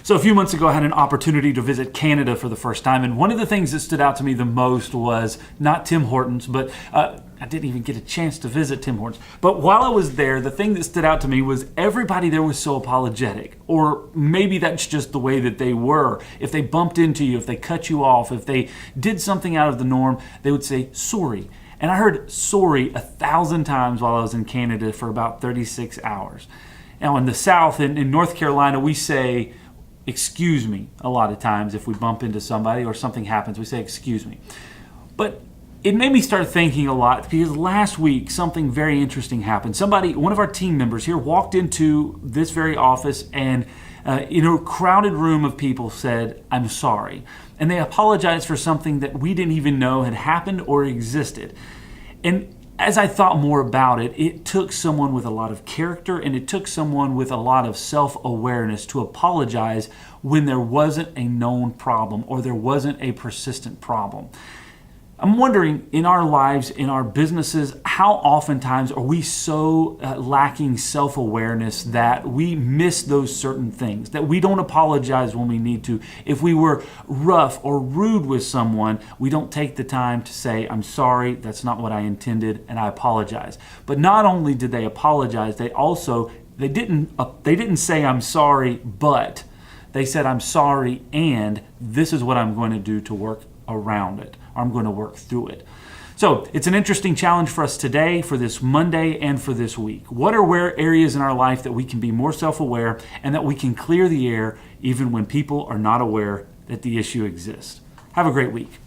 So a few months ago, I had an opportunity to visit Canada for the first time, and one of the things that stood out to me the most was not Tim Hortons, but I didn't even get a chance to visit Tim Hortons. But while I was there, the thing that stood out to me was everybody there was so apologetic, or maybe that's just the way that they were. If they bumped into you, if they cut you off, if they did something out of the norm, they would say sorry. And I heard sorry 1,000 times while I was in Canada for about 36 hours. Now in the South, in North Carolina, we say excuse me a lot of times if we bump into somebody or something happens. We say excuse me. But it made me start thinking a lot because last week something very interesting happened. One of our team members here walked into this very office and in a crowded room of people said, "I'm sorry." And they apologized for something that we didn't even know had happened or existed. And as I thought more about it, it took someone with a lot of character and it took someone with a lot of self-awareness to apologize when there wasn't a known problem or there wasn't a persistent problem. I'm wondering, in our lives, in our businesses, how oftentimes are we so lacking self-awareness that we miss those certain things, that we don't apologize when we need to. If we were rough or rude with someone, we don't take the time to say, "I'm sorry, that's not what I intended, and I apologize." But not only did they apologize, they didn't say, "I'm sorry, but," they said, "I'm sorry, and this is what I'm going to do to work around it. I'm going to work through it." So it's an interesting challenge for us today, for this Monday, and for this week. What are areas in our life that we can be more self-aware and that we can clear the air even when people are not aware that the issue exists? Have a great week.